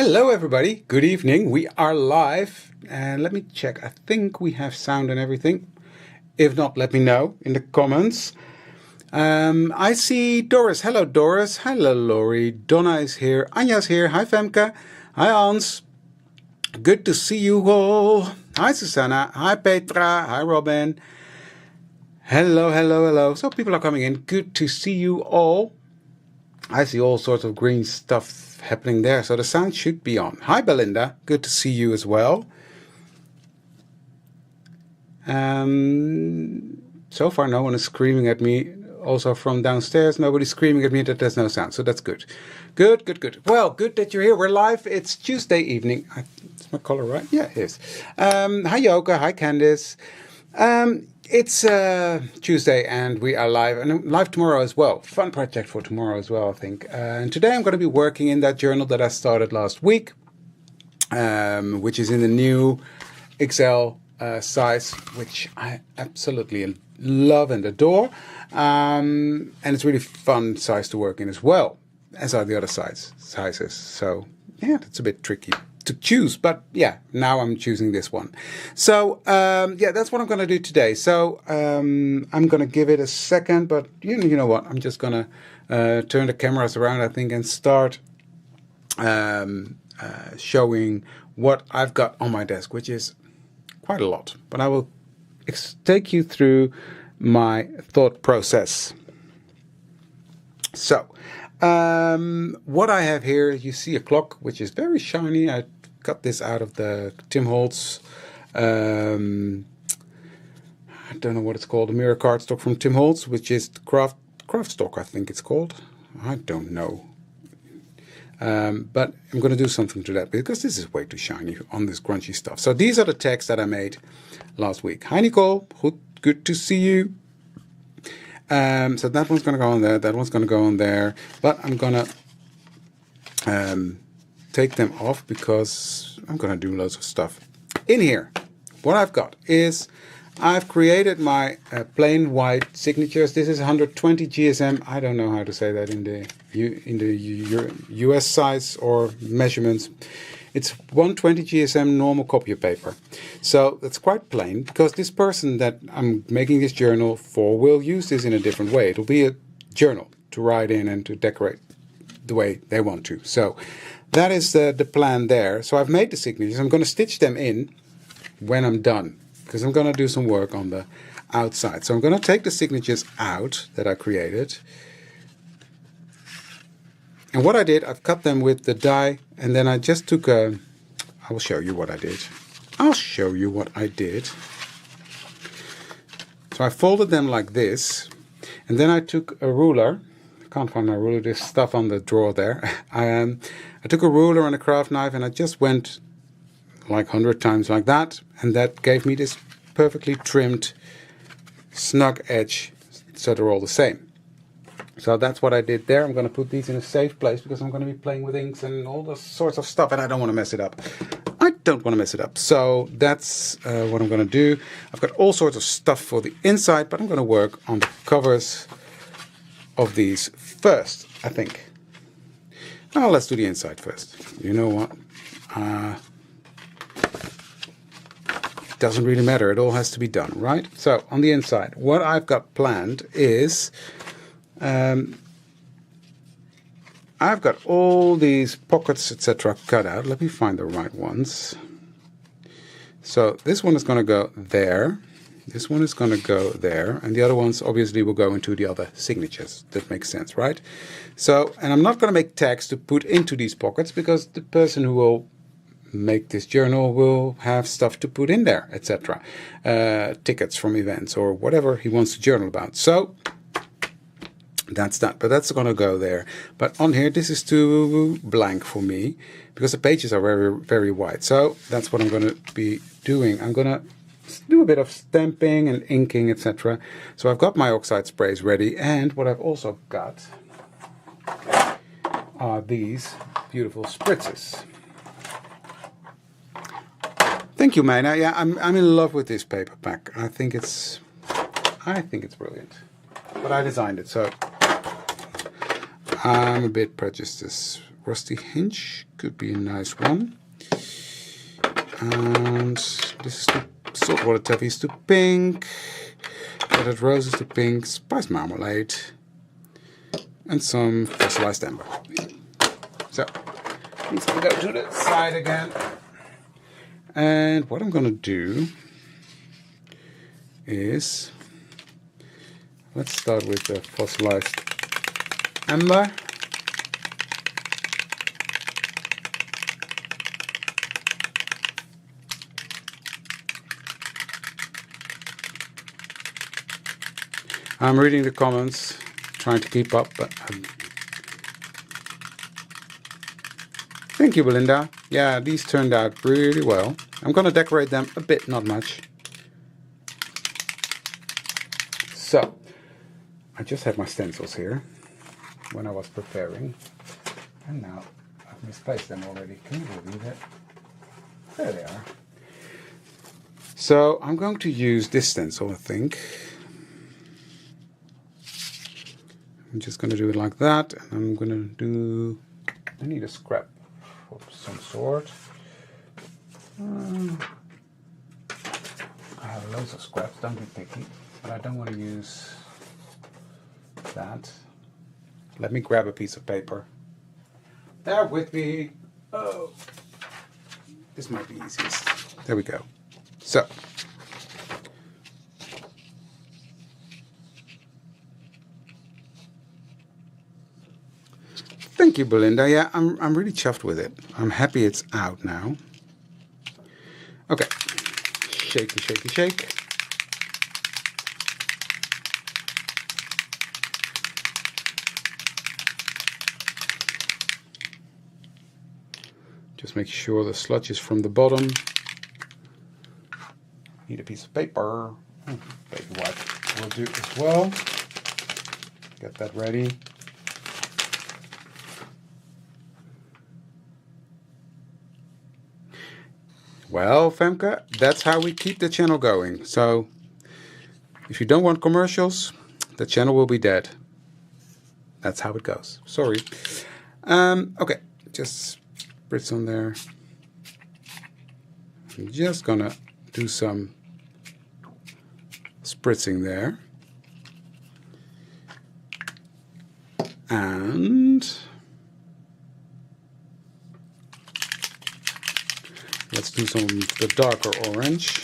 Hello everybody, good evening, we are live and let me check, I think we have sound and everything. If not, let me know in the comments. I see Doris, hello Laurie, Donna is here, Anja's here, hi Femke, hi Hans, good to see you all, hi Susanna, hi Petra, hi Robin, hello, so people are coming in, good to see you all. I see all sorts of green stuff happening there, so the sound should be on. Hi Belinda, good to see you as well. So far no one is screaming at me. Also from downstairs, nobody's screaming at me that there's no sound, so that's good. Good. Well, good that you're here. We're live. It's Tuesday evening. Is my color right? Yeah, it is. Hi Yoka, hi Candice. It's Tuesday and we are live, and live tomorrow as well. Fun project for tomorrow as well, I think. And today I'm going to be working in that journal that I started last week, which is in the new XL size, which I absolutely love and adore. And it's really fun size to work in as well, as are the other sizes. So yeah, that's a bit tricky to choose, but yeah, now I'm choosing this one. So yeah, that's what I'm going to do today. So I'm going to give it a second, but you know what, I'm just going to turn the cameras around, I think, and start showing what I've got on my desk, which is quite a lot, but I will take you through my thought process. So what I have here, you see a clock which is very shiny. I got this out of the Tim Holtz, I don't know what it's called, a mirror cardstock from Tim Holtz, which is the craft stock, I think it's called. I don't know. But I'm going to do something to that because this is way too shiny on this grungy stuff. So these are the tags that I made last week. Hi Nicole, good to see you. So that one's going to go on there, that one's going to go on there, but I'm going to take them off because I'm going to do loads of stuff. In here, what I've got is I've created my plain white signatures. This is 120 GSM. I don't know how to say that in the US size or measurements. It's 120 GSM normal copier paper. So that's quite plain because this person that I'm making this journal for will use this in a different way. It'll be a journal to write in and to decorate the way they want to. So that is the plan there. So I've made the signatures. I'm going to stitch them in when I'm done, because I'm going to do some work on the outside. So I'm going to take the signatures out that I created. And what I did, I've cut them with the die, and then I just took I will show you what I did. So I folded them like this, and then I took a ruler. I can't find my ruler, there's stuff on the drawer there. I took a ruler and a craft knife, and I just went like 100 times like that, and that gave me this perfectly trimmed snug edge, so they're all the same. So that's what I did there. I'm going to put these in a safe place because I'm going to be playing with inks and all those sorts of stuff, and I don't want to mess it up. So that's what I'm going to do. I've got all sorts of stuff for the inside, but I'm going to work on the covers of these first, I think. Now let's do the inside first. You know what? It doesn't really matter. It all has to be done, right? So on the inside, what I've got planned is I've got all these pockets, etc. cut out. Let me find the right ones. So this one is going to go there. This one is going to go there. And the other ones obviously will go into the other signatures. That makes sense, right? So, and I'm not going to make tags to put into these pockets because the person who will make this journal will have stuff to put in there, etc. Tickets from events or whatever he wants to journal about. So that's that, but that's going to go there. But on here, this is too blank for me because the pages are very, very wide. So that's what I'm going to be doing. I'm going to do a bit of stamping and inking, etc. So I've got my oxide sprays ready, and what I've also got are these beautiful spritzes. Thank you, Mayna. Yeah, I'm in love with this paper pack. I think it's brilliant. But I designed it, so I'm a bit prejudiced. This rusty hinge could be a nice one. And this is the saltwater taffy is to pink. Colored roses to pink. Spice marmalade. And some fossilized amber. So, let's go to the side again. And what I'm going to do is, let's start with the fossilized amber. I'm reading the comments, trying to keep up, but thank you, Belinda. Yeah, these turned out really well. I'm going to decorate them a bit, not much. So, I just had my stencils here when I was preparing, and now I've misplaced them already. Can you believe it? There they are. So, I'm going to use this stencil, I think. I'm just going to do it like that, and I'm going to do, I need a scrap of some sort. I have loads of scraps, don't be picky, but I don't want to use that. Let me grab a piece of paper. Bear with me. Oh, this might be easiest. There we go. So, thank you, Belinda. Yeah, I'm really chuffed with it. I'm happy it's out now. Okay, shaky, shaky, shake. Just make sure the sludge is from the bottom. Need a piece of paper. Baby wipe will do as well. Get that ready. Well, Femke, that's how we keep the channel going. So, if you don't want commercials, the channel will be dead. That's how it goes. Sorry. Okay, just spritz on there. I'm just gonna do some spritzing there. And let's do some of the darker orange.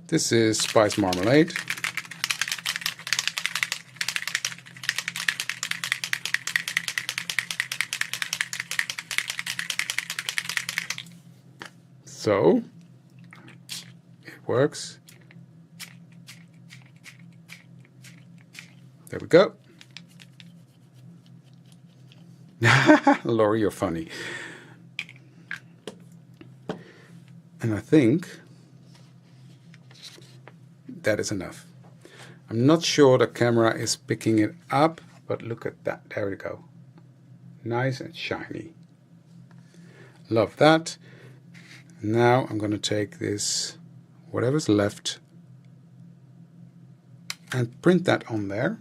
This is spice marmalade. So, it works. There we go. Laurie, you're funny. And I think that is enough. I'm not sure the camera is picking it up, but look at that. There we go. Nice and shiny. Love that. Now I'm going to take this, whatever's left, and print that on there.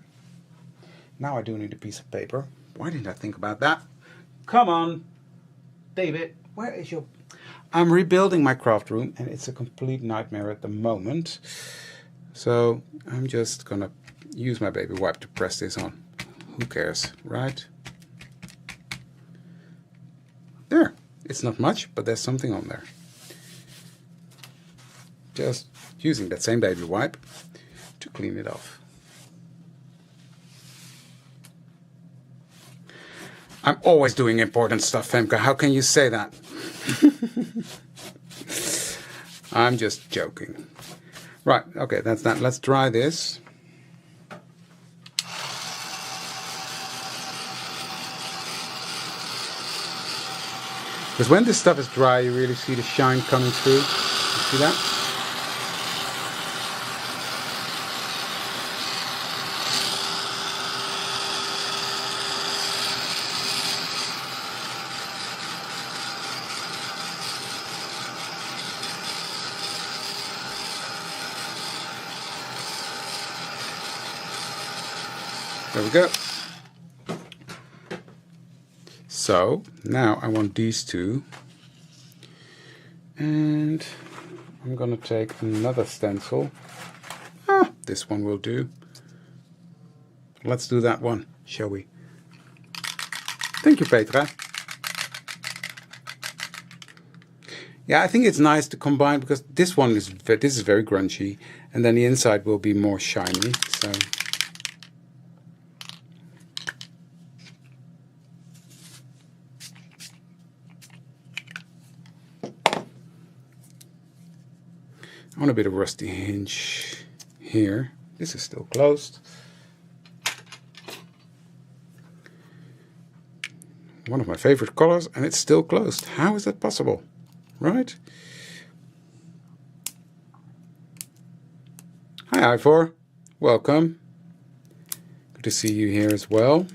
Now I do need a piece of paper. Why didn't I think about that? Come on, David, where is your... I'm rebuilding my craft room, and it's a complete nightmare at the moment. So I'm just going to use my baby wipe to press this on. Who cares, right? There. It's not much, but there's something on there. Just using that same baby wipe to clean it off. I'm always doing important stuff, Femke. How can you say that? I'm just joking. Right, okay, that's that. Let's dry this. Because when this stuff is dry, you really see the shine coming through. You see that? There we go. So now I want these two, and I'm gonna take another stencil. This one will do. Let's do that one, shall we? Thank you, Petra. Yeah, I think it's nice to combine, because this is very grungy, and then the inside will be more shiny. So I want a bit of rusty hinge here. This is still closed. One of my favorite colors, and it's still closed. How is that possible? Right? Hi, Ivor. Welcome. Good to see you here as well.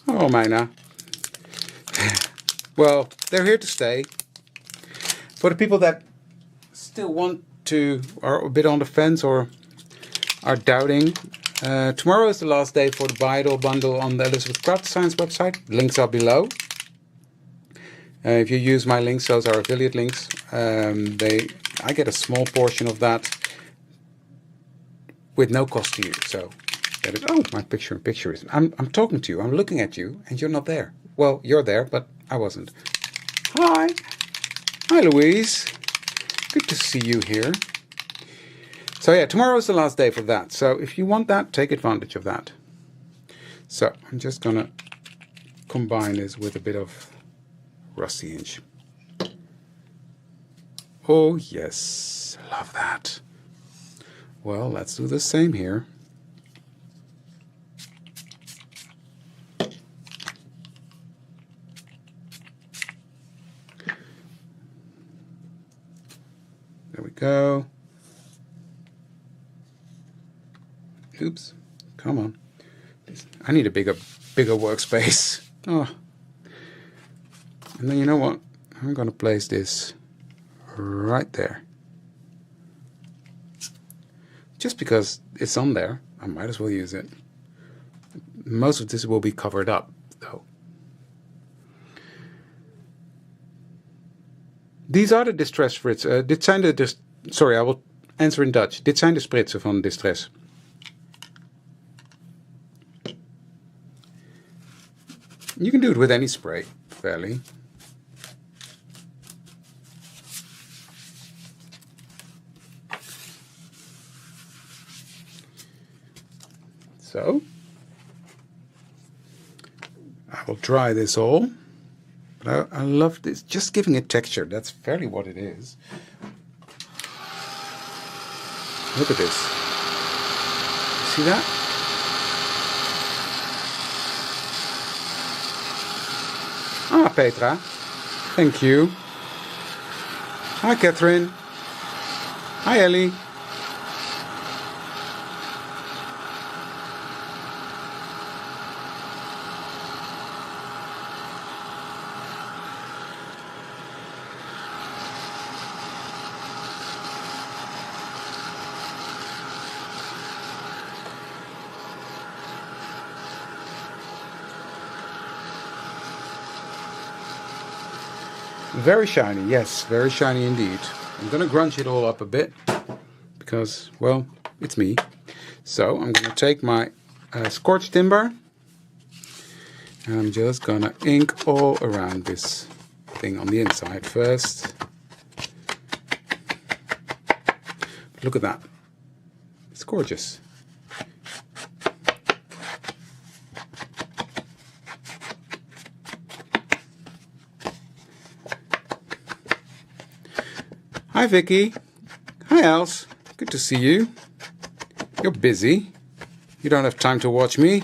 Oh, Mina. Well, they're here to stay. For the people that still want to, are a bit on the fence or are doubting, tomorrow is the last day for the Buy It All bundle on the Elizabeth Craft Science website. Links are below. If you use my links, those are affiliate links. I get a small portion of that with no cost to you. So, oh, my picture is. I'm talking to you. I'm looking at you, and you're not there. Well, you're there, but I wasn't. Hi, Louise. Good to see you here. So yeah, tomorrow is the last day for that. So if you want that, take advantage of that. So I'm just gonna combine this with a bit of rusty hinge. Oh yes, love that. Well, let's do the same here. There we go. Oops, come on. I need a bigger workspace. Oh. And then you know what? I'm going to place this right there. Just because it's on there, I might as well use it. Most of this will be covered up, though. These are the distress spritsen. Dit zijn de... Sorry, I will answer in Dutch. Dit zijn de spritsen van distress. You can do it with any spray, fairly. So, I will dry this all. But I love this, just giving it texture. That's fairly what it is. Look at this. See that? Ah, Petra. Thank you. Hi, Catherine. Hi, Ellie. Very shiny, yes, very shiny indeed. I'm going to grunge it all up a bit because, well, it's me. So I'm going to take my scorched timber and I'm just going to ink all around this thing on the inside first. Look at that. It's gorgeous. Hi Vicky. Hi Els. Good to see you. You're busy. You don't have time to watch me.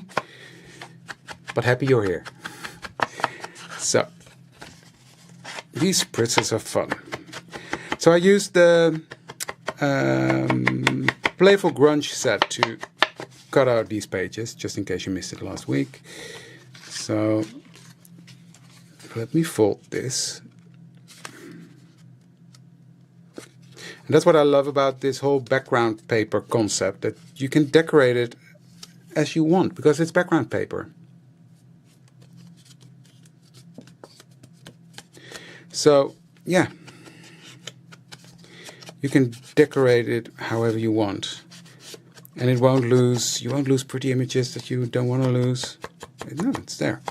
But happy you're here. So, these spritzers are fun. So I used the Playful Grunge set to cut out these pages, just in case you missed it last week. So, let me fold this. And that's what I love about this whole background paper concept, that you can decorate it as you want because it's background paper. So yeah, you can decorate it however you want, and it won't lose. You won't lose pretty images that you don't want to lose. No, it's there.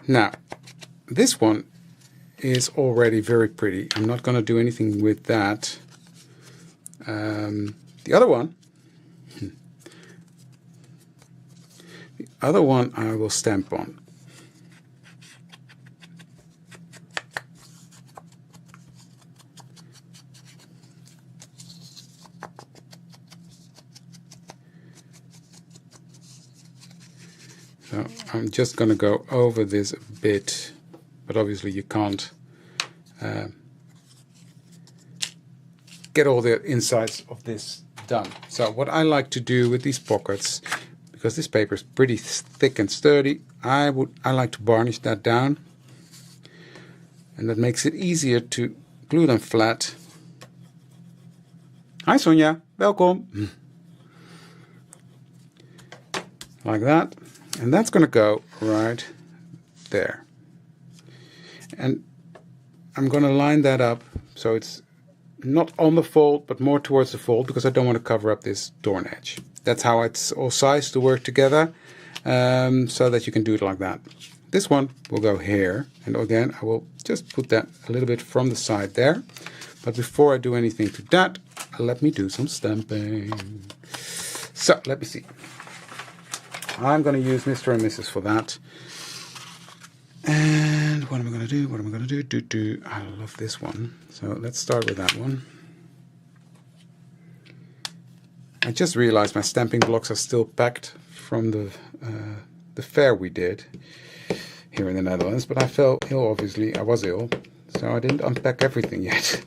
Now, this one is already very pretty. I'm not going to do anything with that. The other one I will stamp on. So I'm just going to go over this a bit, but obviously you can't get all the insides of this done. So what I like to do with these pockets, because this paper is pretty thick and sturdy, I like to varnish that down, and that makes it easier to glue them flat. Hi Sonja, welkom. Like that. And that's going to go right there. And I'm going to line that up so it's not on the fold, but more towards the fold, because I don't want to cover up this torn edge. That's how it's all sized to work together, so that you can do it like that. This one will go here, and again I will just put that a little bit from the side there. But before I do anything to that, let me do some stamping. So let me see. I'm going to use Mr. and Mrs. for that. And what am I going to do? What am I going to do? I love this one. So let's start with that one. I just realized my stamping blocks are still packed from the fair we did here in the Netherlands. But I fell ill, obviously. I was ill. So I didn't unpack everything yet.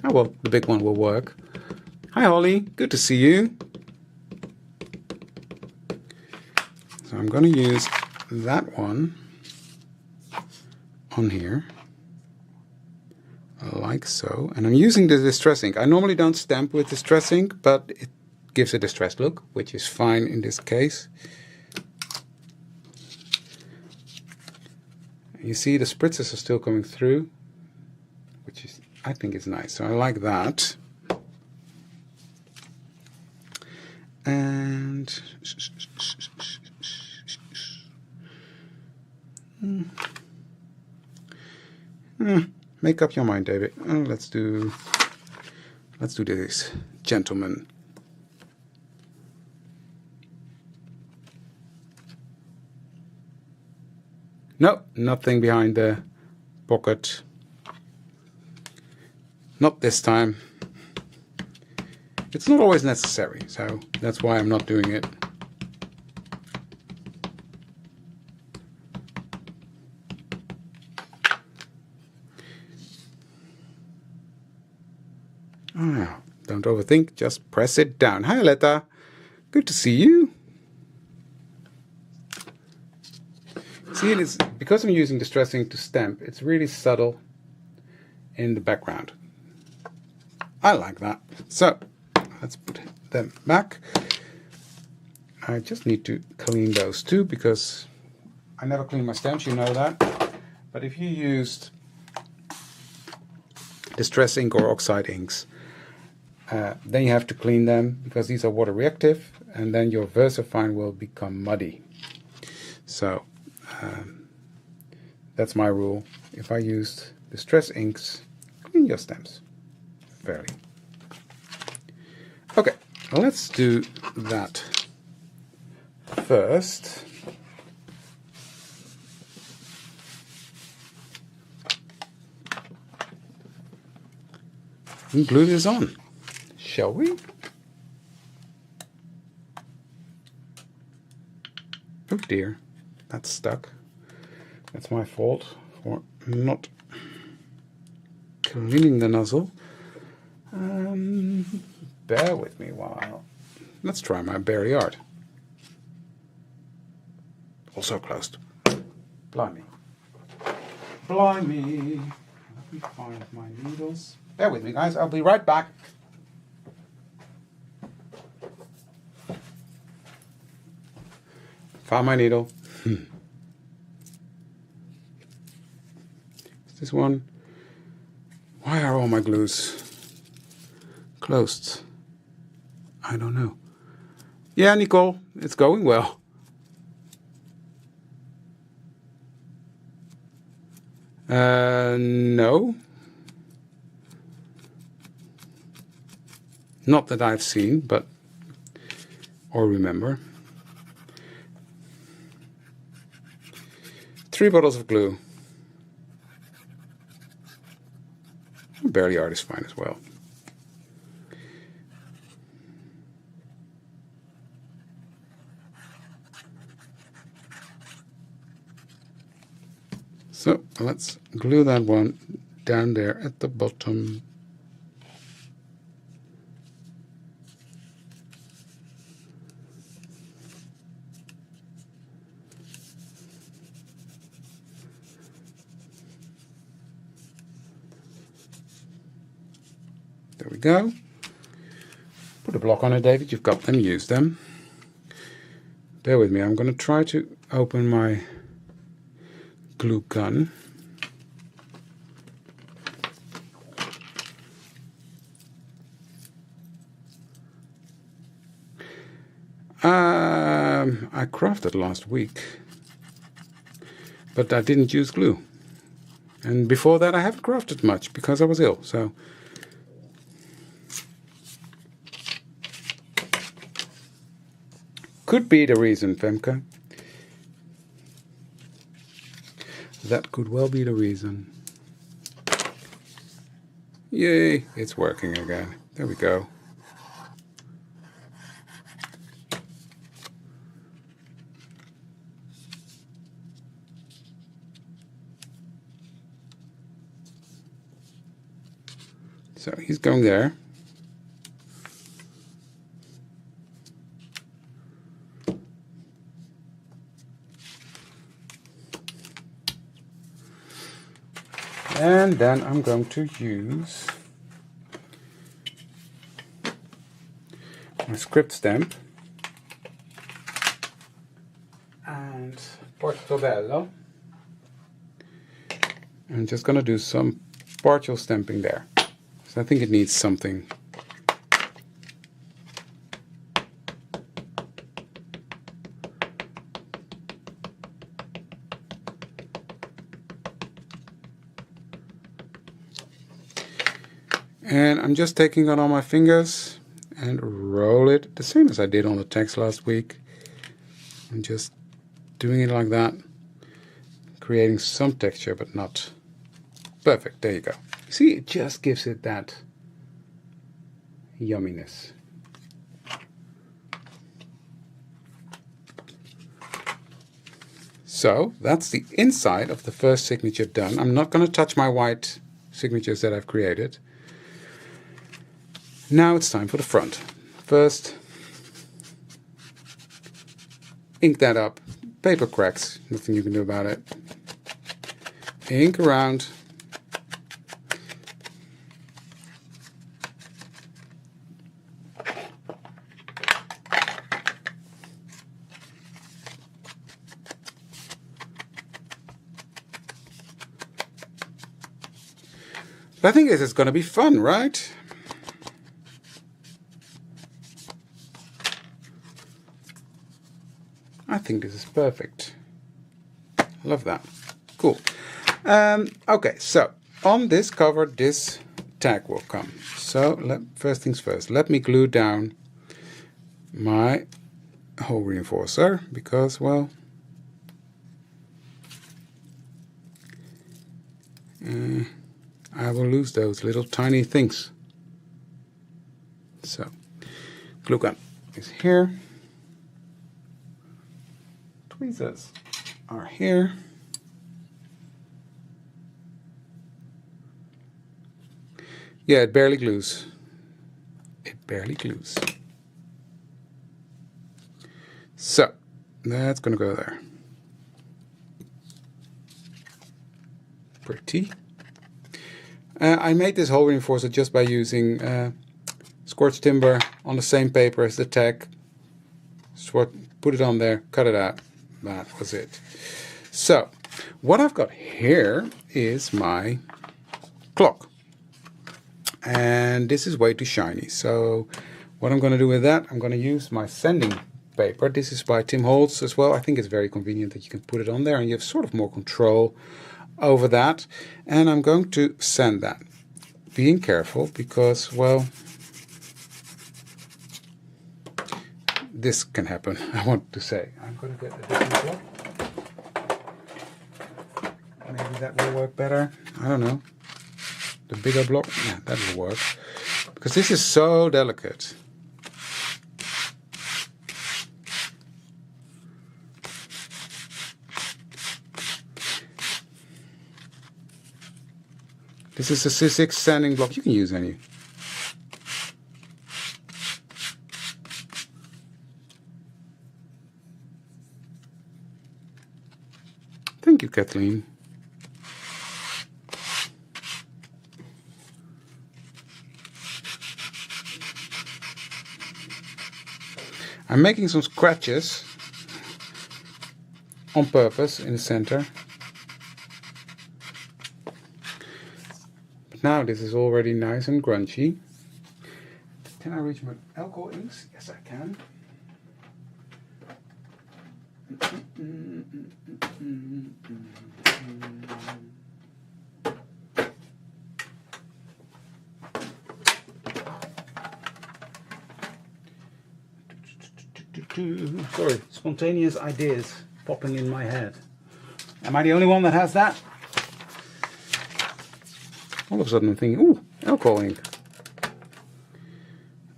Oh well, the big one will work. Hi Holly, good to see you. So I'm going to use that one on here, like so. And I'm using the distress ink. I normally don't stamp with distress ink, but it gives a distressed look, which is fine in this case. You see the spritzes are still coming through, which is, I think is nice. So I like that. And make up your mind, David. Let's do this, gentlemen. No, nothing behind the pocket. Not this time. It's not always necessary, so that's why I'm not doing it. Don't overthink, just press it down. Hi Aletta, good to see you. See, it is, because I'm using distress ink to stamp, it's really subtle in the background. I like that. So let's put them back. I just need to clean those too, because I never clean my stamps, you know that. But if you used distress ink or oxide inks, then you have to clean them, because these are water reactive, and then your VersaFine will become muddy. So that's my rule. If I used distress inks, clean your stamps fairly. Okay, let's do that first. And glue this on, shall we? Oh dear, that's stuck. That's my fault for not cleaning the nozzle. Bear with me while. Let's try my berry art. Also closed. Blimey. Blimey. Let me find my needles. Bear with me, guys. I'll be right back. Found my needle. Is this one? Why are all my glues closed? I don't know. Yeah, Nicole, it's going well. No. Not that I've seen, but or remember. 3 bottles of glue. Barely art is fine as well. So let's glue that one down there at the bottom. There we go. Put a block on it, David. You've got them. Use them. Bear with me. I'm going to try to open my glue gun. I crafted last week, but I didn't use glue. And before that I haven't crafted much because I was ill, so could be the reason, Femke. That could well be the reason. Yay, it's working again. There we go. So he's going there. And then I'm going to use my script stamp and Portobello. I'm just going to do some partial stamping there. So I think it needs something. And I'm just taking it on my fingers and roll it the same as I did on the text last week. I'm just doing it like that, creating some texture but not perfect. There you go. See, it just gives it that yumminess. So that's the inside of the first signature done. I'm not going to touch my white signatures that I've created. Now it's time for the front. First, ink that up. Paper cracks, nothing you can do about it. Ink around. But I think this is going to be fun, right? I think this is perfect. Love that. Cool. Okay, so on this cover, this tag will come. So first things first, let me glue down my hole reinforcer because, well, I will lose those little tiny things. So, glue gun is here. Tweezers are here. Yeah, it barely glues. It barely glues. So, that's going to go there. Pretty. I made this hole reinforcer just by using scorched timber on the same paper as the tag. Put it on there, cut it out, that was it. So what I've got here is my clock, and this is way too shiny. So what I'm going to do with that, I'm going to use my sanding paper. This is by Tim Holtz as well. I think it's very convenient that you can put it on there and you have sort of more control over that. And I'm going to sand that, being careful because, well, this can happen. I want to say I'm going to get a different block. Maybe that will work better. I don't know. The bigger block, yeah, that will work because this is so delicate. This is a C6 sanding block. You can use any. Thank you, Kathleen. I'm making some scratches on purpose in the center. But now this is already nice and grungy. Can I reach my alcohol inks? Yes, I can. Sorry, spontaneous ideas popping in my head. Am I the only one that has that? All of a sudden I'm thinking, ooh, alcohol ink.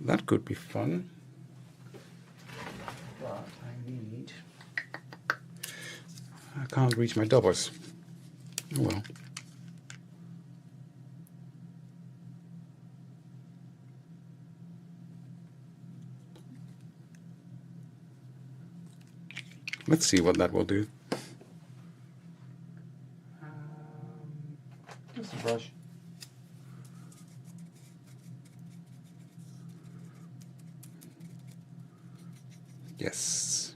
That could be fun. But I can't reach my daubers. Oh well. Let's see what that will do. Just a brush. Yes.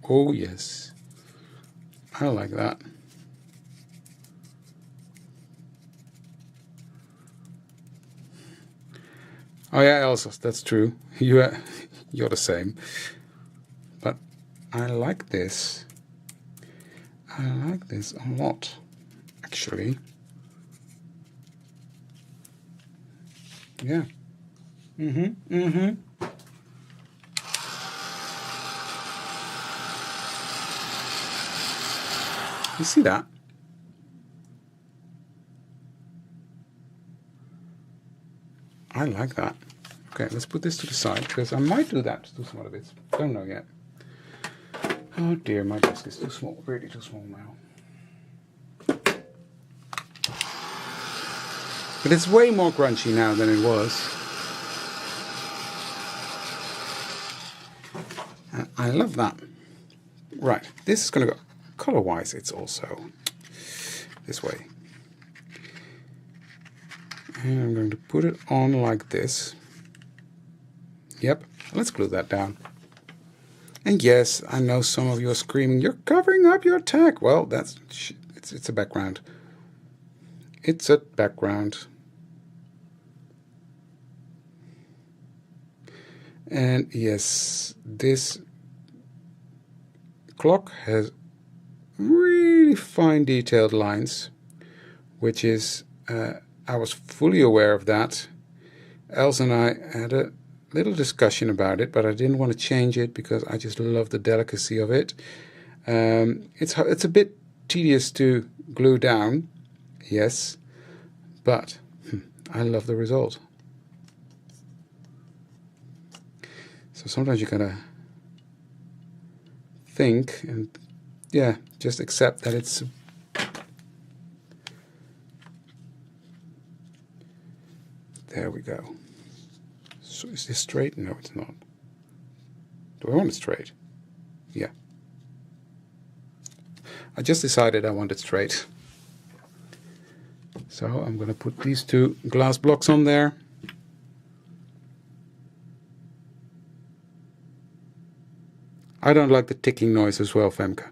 Oh yes. I like that. Oh yeah, Elsa, that's true. You're the same. But I like this. I like this a lot, actually. Yeah. You see that? I like that. Okay, let's put this to the side because I might do that to some other bits. Don't know yet. Oh dear, my desk is too small, really too small now. But it's way more crunchy now than it was. And I love that. Right, this is going to go, color-wise, it's also this way. And I'm going to put it on like this. Yep, let's glue that down. And yes, I know some of you are screaming, you're covering up your tag. Well, that's it's a background. It's a background. And yes, this clock has really fine detailed lines, which is, I was fully aware of that. Els and I had a little discussion about it, but I didn't want to change it because I just love the delicacy of it. It's a bit tedious to glue down, yes, but I love the result. So sometimes you gotta think and yeah, just accept that it's there we go. So is this straight? No, it's not. Do I want it straight? Yeah. I just decided I want it straight. So I'm going to put these two glass blocks on there. I don't like the ticking noise as well, Femke.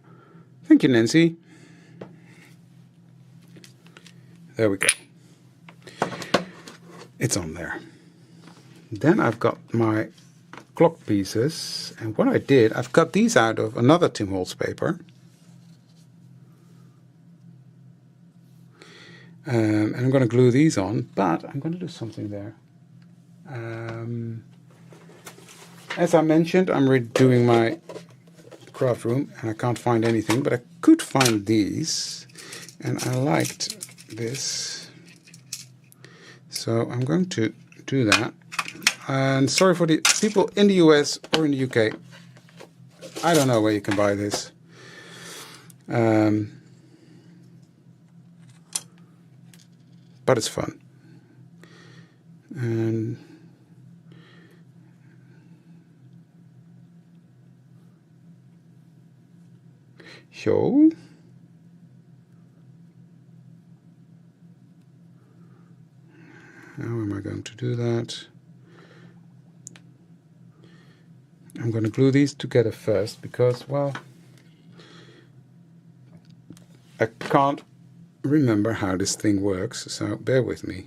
Thank you, Nancy. There we go. It's on there. Then I've got my clock pieces, and what I did, I've cut these out of another Tim Holtz paper. And I'm going to glue these on, but I'm going to do something there. As I mentioned, I'm redoing my craft room, and I can't find anything, but I could find these, and I liked this. So I'm going to do that. And sorry for the people in the US or in the UK. I don't know where you can buy this. But it's fun. And so how am I going to do that? I'm going to glue these together first because, well, I can't remember how this thing works, so bear with me.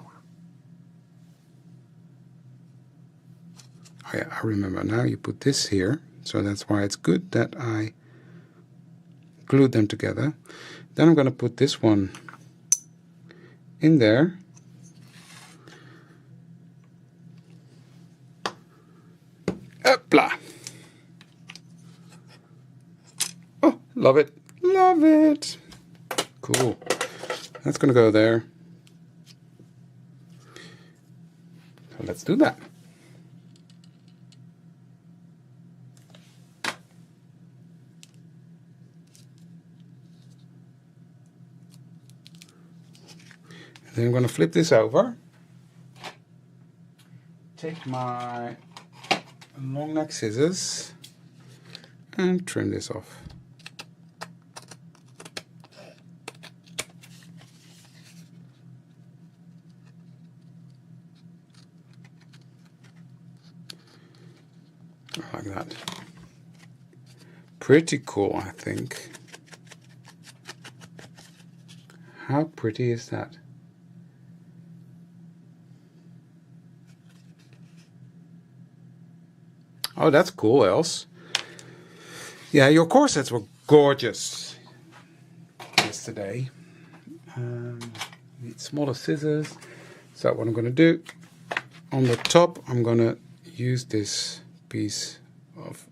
Oh yeah, I remember now. You put this here, so that's why it's good that I glued them together. Then I'm going to put this one in there. Hopla! Oh, love it. Love it. Cool. That's going to go there. So let's do that. And then I'm going to flip this over. Take my long neck scissors and trim this off. Like that. Pretty cool, I think. How pretty is that? Oh, that's cool, Els. Yeah, your corsets were gorgeous yesterday. Need smaller scissors. So what I'm going to do, on the top, I'm going to use this piece of,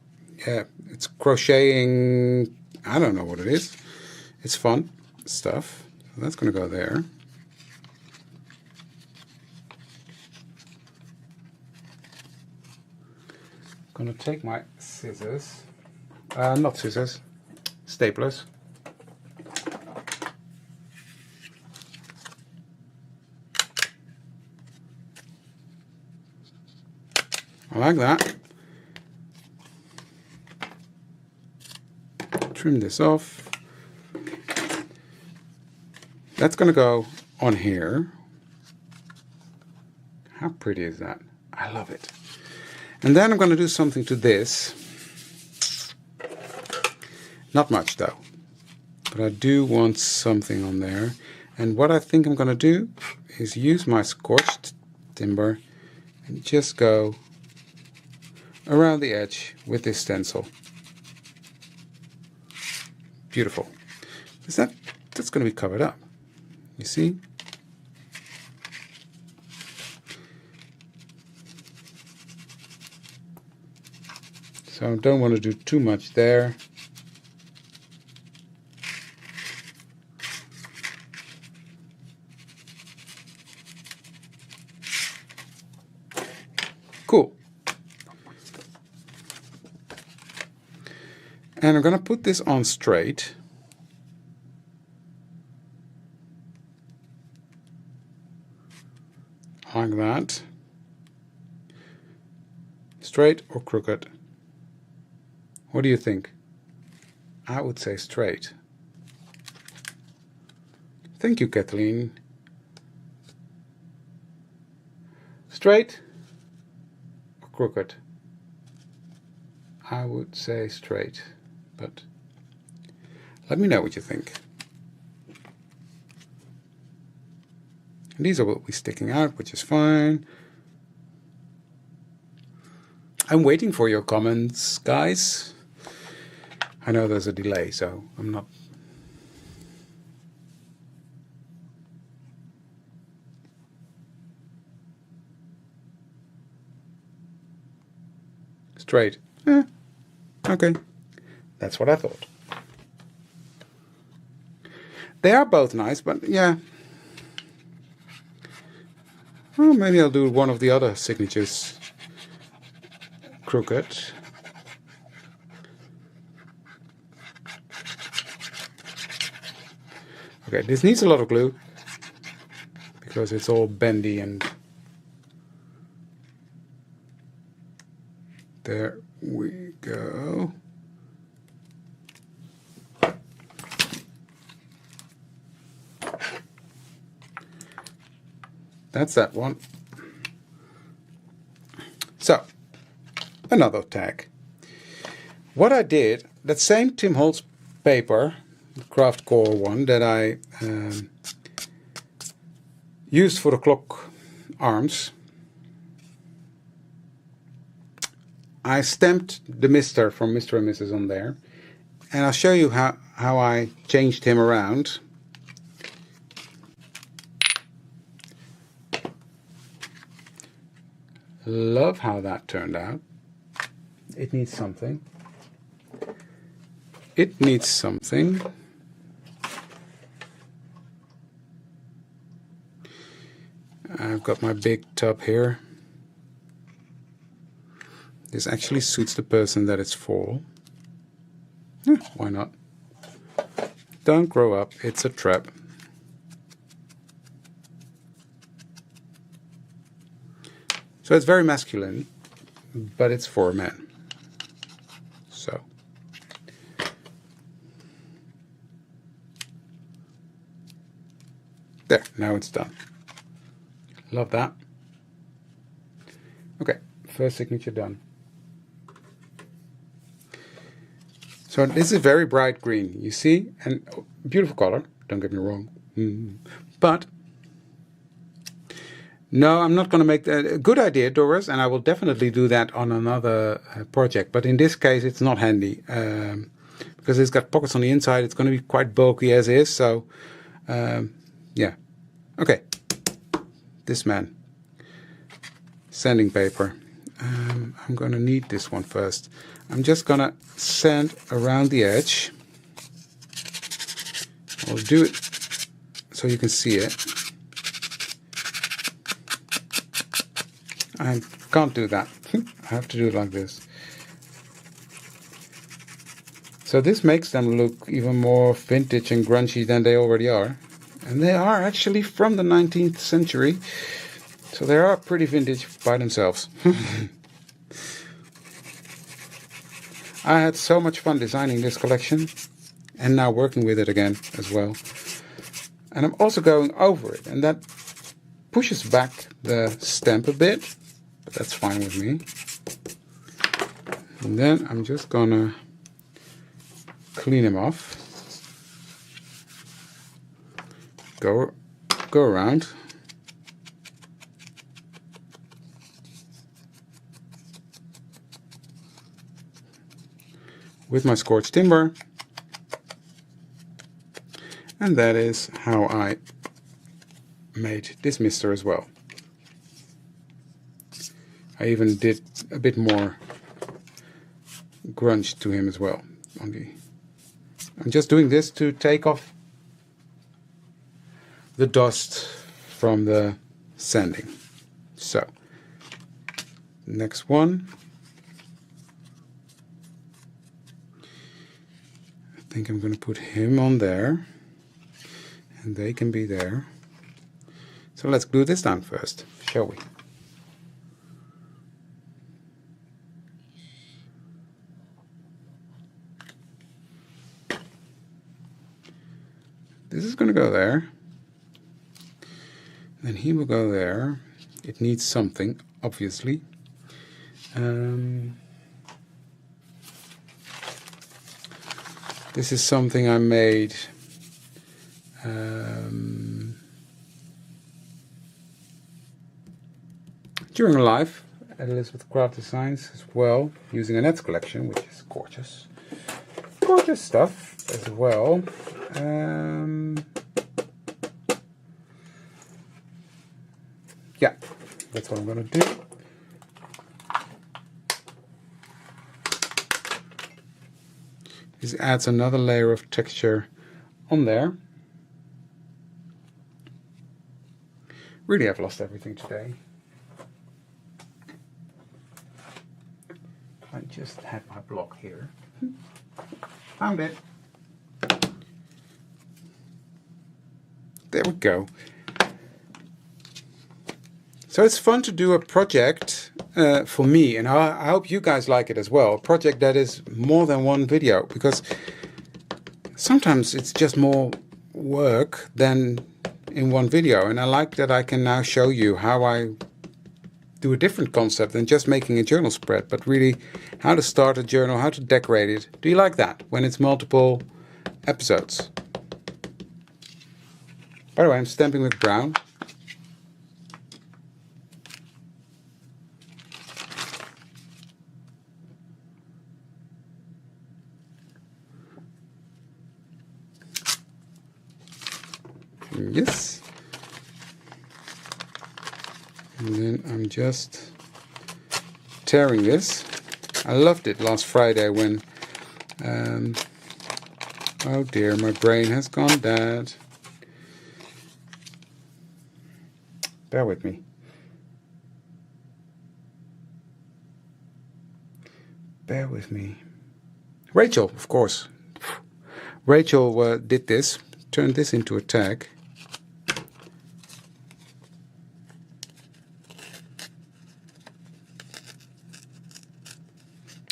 yeah, it's crocheting, I don't know what it is. It's fun stuff. So that's going to go there. I'm going to take my scissors, not scissors, staplers. I like that. Trim this off. That's going to go on here. How pretty is that? I love it. And then I'm going to do something to this. Not much though. But I do want something on there. And what I think I'm going to do is use my scorched timber and just go around the edge with this stencil. Beautiful. That's going to be covered up. You see? So I don't want to do too much there. Cool. And I'm going to put this on straight. Like that. Straight or crooked? What do you think? I would say straight. Thank you, Kathleen. Straight or crooked? I would say straight, but let me know what you think. And these are what we're sticking out, which is fine. I'm waiting for your comments, guys. I know there's a delay, so I'm not... Straight. Okay. That's what I thought. They are both nice, but yeah. Well, maybe I'll do one of the other signatures crooked. Okay, this needs a lot of glue because it's all bendy and there we go. That's that one. So, another tag. What I did, that same Tim Holtz paper, craft core one that I used for the clock arms, I stamped the Mr. from Mr. and Mrs. on there, and I'll show you how I changed him around. Love how that turned out. It needs something. It needs something. I've got my big tub here. This actually suits the person that it's for. Yeah, why not? Don't grow up, it's a trap. So it's very masculine, but it's for men. So. There, now it's done. Love that. Okay, first signature done. So this is very bright green, you see, and beautiful color, don't get me wrong. But no, I'm not going to make that. A good idea, Doris, and I will definitely do that on another project. But in this case, it's not handy because it's got pockets on the inside. It's going to be quite bulky as is. So, yeah. Okay. This man. Sanding paper. I'm going to need this one first. I'm just going to sand around the edge. I'll do it so you can see it. I can't do that. I have to do it like this. So this makes them look even more vintage and grungy than they already are. And they are actually from the 19th century. So they are pretty vintage by themselves. I had so much fun designing this collection. And now working with it again as well. And I'm also going over it. And that pushes back the stamp a bit. But that's fine with me. And then I'm just gonna clean him off. Go around. With my scorched timber. And that is how I made this mister as well. I even did a bit more grunge to him as well. I'm just doing this to take off the dust from the sanding. So, next one. I think I'm going to put him on there. And they can be there. So let's glue this down first, shall we? This is going to go there. Then he will go there. It needs something, obviously. This is something I made during live at Elizabeth Craft Designs as well, using a nets collection, which is gorgeous. Gorgeous stuff as well. Yeah, that's what I'm going to do. This adds another layer of texture on there. Really, I've lost everything today. I just had my block here. Found it. There we go. So it's fun to do a project for me, and I hope you guys like it as well. A project that is more than one video, because sometimes it's just more work than in one video, and I like that I can now show you how I do a different concept than just making a journal spread, but really how to start a journal, how to decorate it. Do you like that when it's multiple episodes? By the way, I'm stamping with brown. Yes. And then I'm just tearing this. I loved it last Friday when, oh dear, my brain has gone dead. Bear with me. Bear with me. Rachel, of course. Rachel did this, turned this into a tag.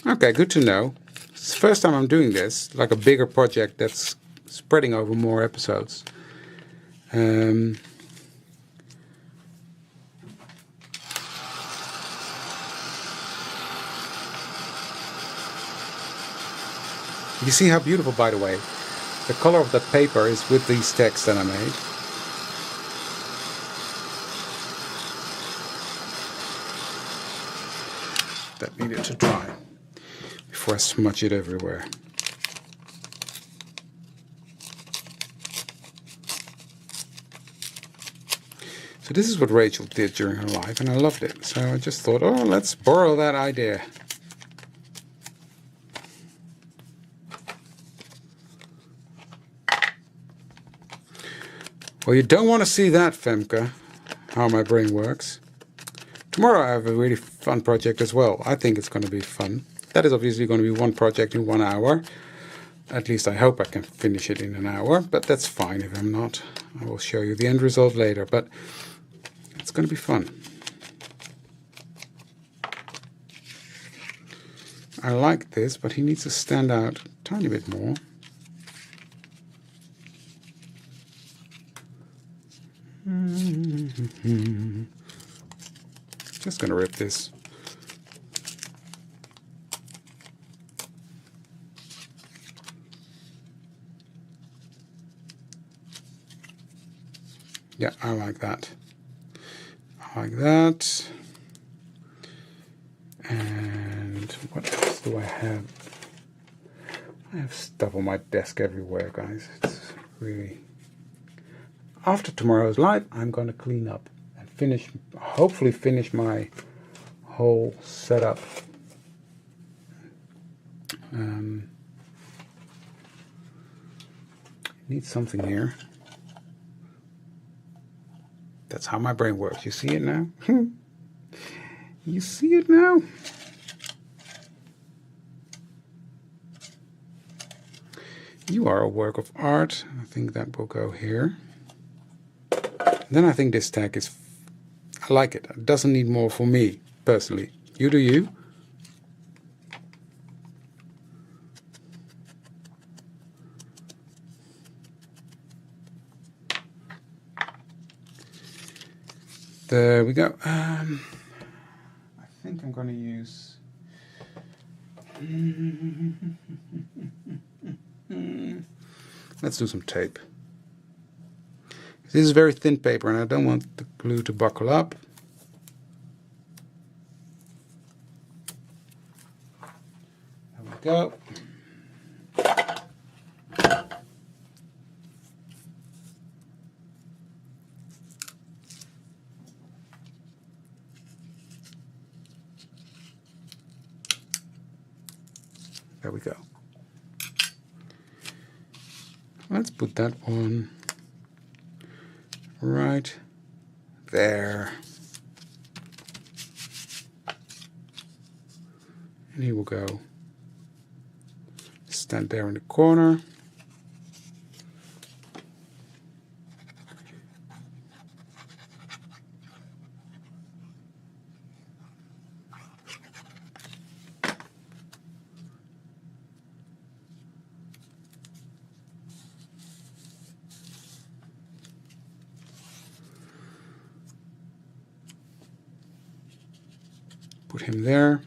Okay, good to know. It's the first time I'm doing this, like a bigger project that's spreading over more episodes. You see how beautiful, by the way, the color of the paper is with these tags that I made. That needed to dry before I smudge it everywhere. So this is what Rachel did during her life, and I loved it. So I just thought, oh, let's borrow that idea. Well, you don't want to see that, Femke, how my brain works. Tomorrow I have a really fun project as well. I think it's going to be fun. That is obviously going to be one project in 1 hour. At least I hope I can finish it in an hour, but that's fine if I'm not. I will show you the end result later, but it's going to be fun. I like this, but he needs to stand out a tiny bit more. Just going to rip this. Yeah, I like that. I like that. And what else do I have? I have stuff on my desk everywhere, guys. It's really... After tomorrow's live, I'm going to clean up and finish, hopefully finish my whole setup. Need something here. That's how my brain works. You see it now? You see it now? You are a work of art. I think that will go here. Then I think this tag is, I like it. It doesn't need more for me, personally. You do you. There we go. I think I'm going to use... Let's do some tape. This is very thin paper and I don't want the glue to buckle up. There we go. There we go. Let's put that one right there. And he will go. Stand there in the corner. Put him there.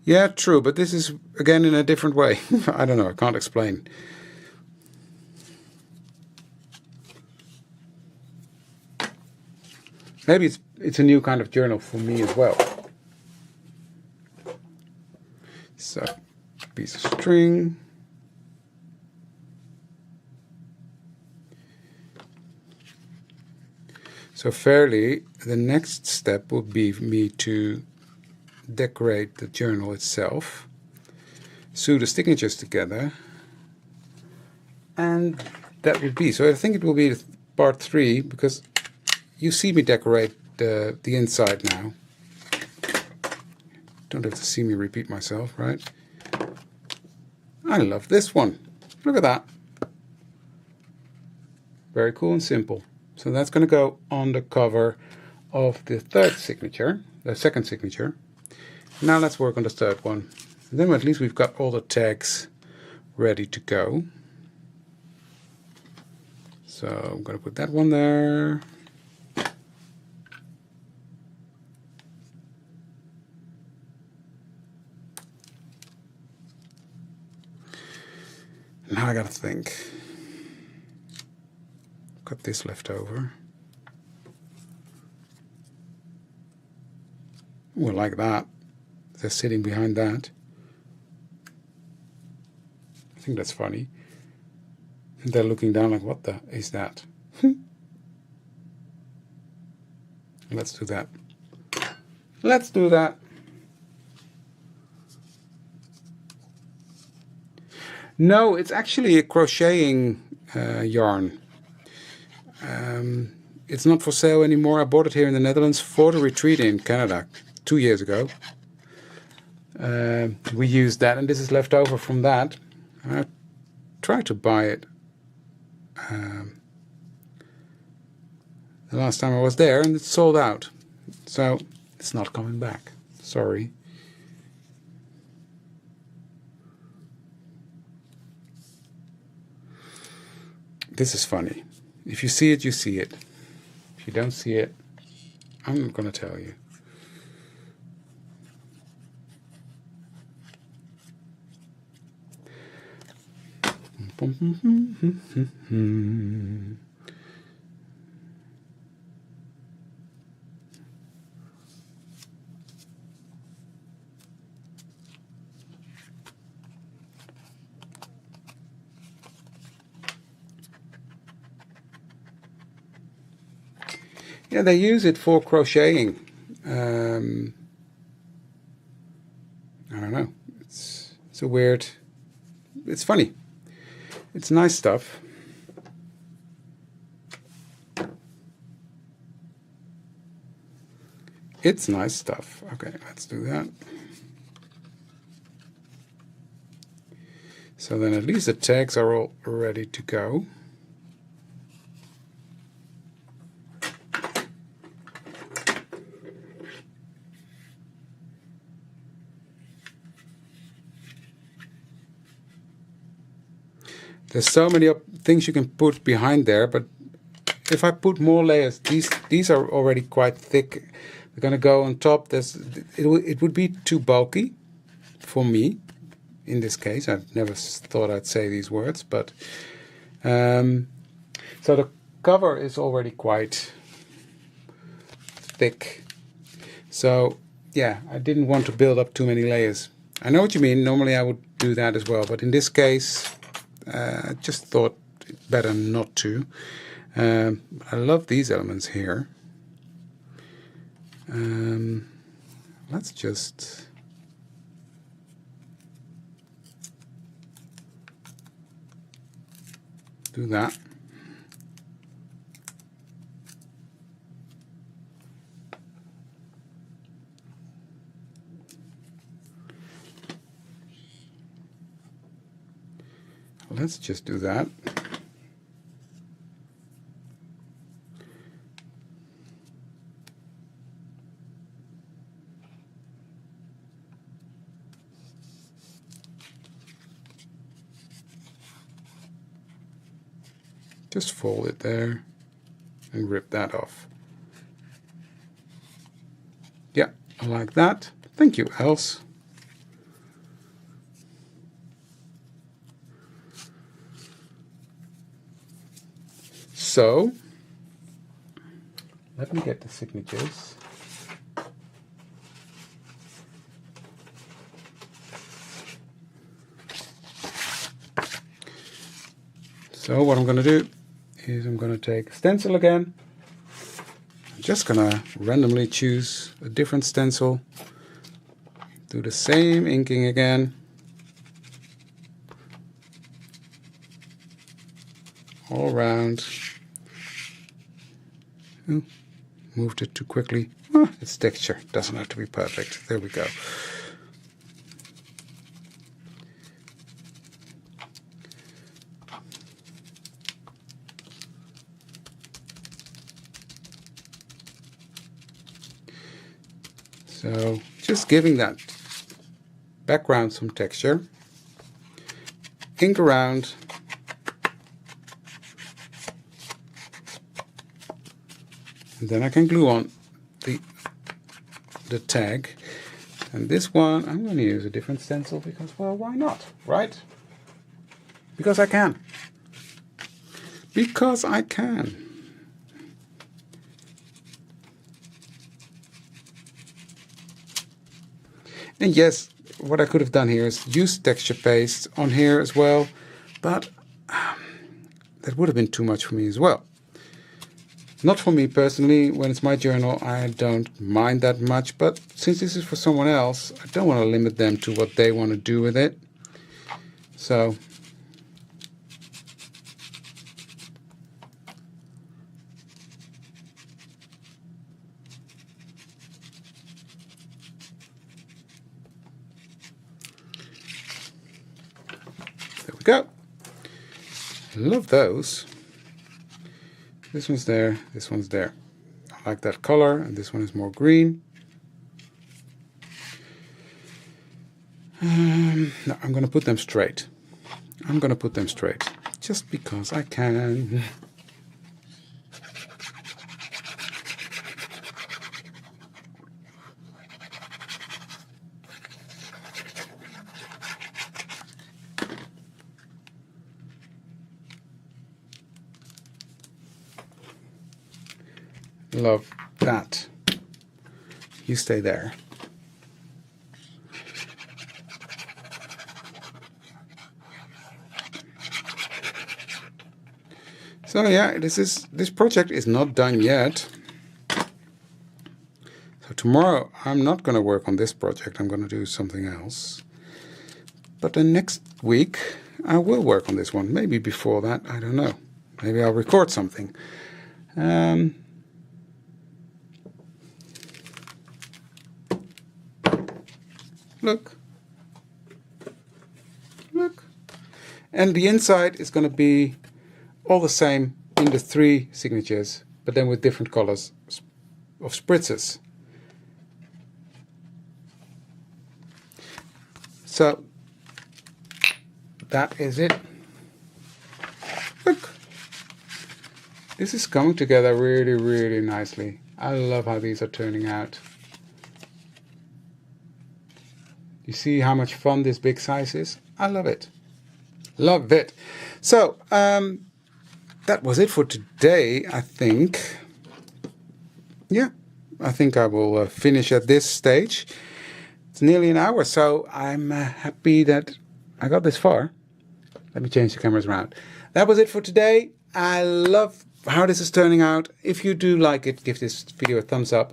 Yeah, true, but this is again in a different way. I don't know, I can't explain. Maybe it's a new kind of journal for me as well. So, piece of string. So fairly, the next step would be me to decorate the journal itself, sew the signatures together, and that would be. So I think it will be part 3, because you see me decorate the inside now. Don't have to see me repeat myself, right? I love this one. Look at that. Very cool and simple. So that's going to go on the cover of the third signature, the second signature. Now let's work on the third one. And then at least we've got all the tags ready to go. So I'm going to put that one there. Now I gotta think. Got this left over. Ooh, I like that. They're sitting behind that. I think that's funny. And they're looking down like, what the is that? Let's do that. Let's do that. No, it's actually a crocheting yarn. It's not for sale anymore. I bought it here in the Netherlands for the retreat in Canada 2 years ago. We used that, and this is left over from that. I tried to buy it the last time I was there, and it's sold out. So it's not coming back. Sorry. This is funny. If you see it, you see it. If you don't see it, I'm not going to tell you. Yeah, they use it for crocheting. I don't know. It's a weird. It's funny. It's nice stuff. It's nice stuff. Okay, let's do that. So then at least the tags are all ready to go. There's so many things you can put behind there, but if I put more layers, these are already quite thick. They're going to go on top. It would be too bulky for me in this case. I never thought I'd say these words, but so the cover is already quite thick. So yeah, I didn't want to build up too many layers. I know what you mean. Normally I would do that as well, but in this case, I just thought it better not to. I love these elements here. Let's just do that. Let's just do that. Just fold it there and rip that off. Yeah, I like that. Thank you, Else. So, let me get the signatures. So what I'm going to do is I'm going to take stencil again. I'm just going to randomly choose a different stencil. Do the same inking again. All around. Ooh, moved it too quickly. Oh, it's texture. Doesn't have to be perfect. There we go. So just giving that background some texture. Ink around. And then I can glue on the tag. And this one, I'm going to use a different stencil because, well, why not, right? Because I can. Because I can. And yes, what I could have done here is use texture paste on here as well, but that would have been too much for me as well. Not for me personally. When it's my journal, I don't mind that much, but since this is for someone else, I don't want to limit them to what they want to do with it. So there we go. I love those. This one's there, this one's there. I like that color, and this one is more green. No, I'm going to put them straight. I'm going to put them straight, just because I can. Love that. You stay there. So yeah, this project is not done yet. So tomorrow I'm not going to work on this project. I'm going to do something else. But the next week I will work on this one. Maybe before that, I don't know. Maybe I'll record something. Look. Look. And the inside is going to be all the same in the 3 signatures, but then with different colors of spritzes. So that is it. This is coming together really, really nicely. I love how these are turning out. You see how much fun this big size is? I love it. Love it. So, that was it for today, I think. Yeah, I think I will finish at this stage. It's nearly an hour, so I'm happy that I got this far. Let me change the cameras around. That was it for today. I love how this is turning out. If you do like it, give this video a thumbs up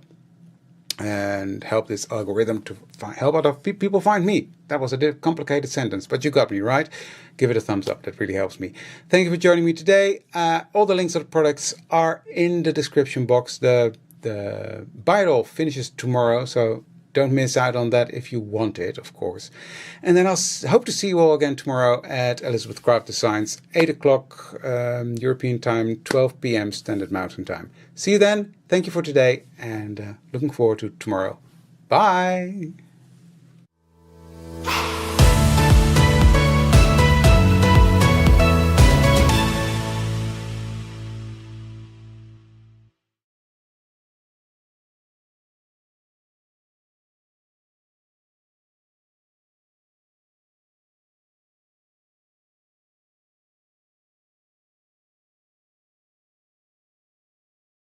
and help this algorithm to help other people find me. That was a complicated sentence, but you got me, right? Give it a thumbs up. That really helps me. Thank you for joining me today. All the links to the products are in the description box. The Buy It All finishes tomorrow, so don't miss out on that if you want it, of course. And then I'll hope to see you all again tomorrow at Elizabeth Craft Designs, 8 o'clock European time, 12 p.m. Standard Mountain Time. See you then. Thank you for today, and looking forward to tomorrow. Bye.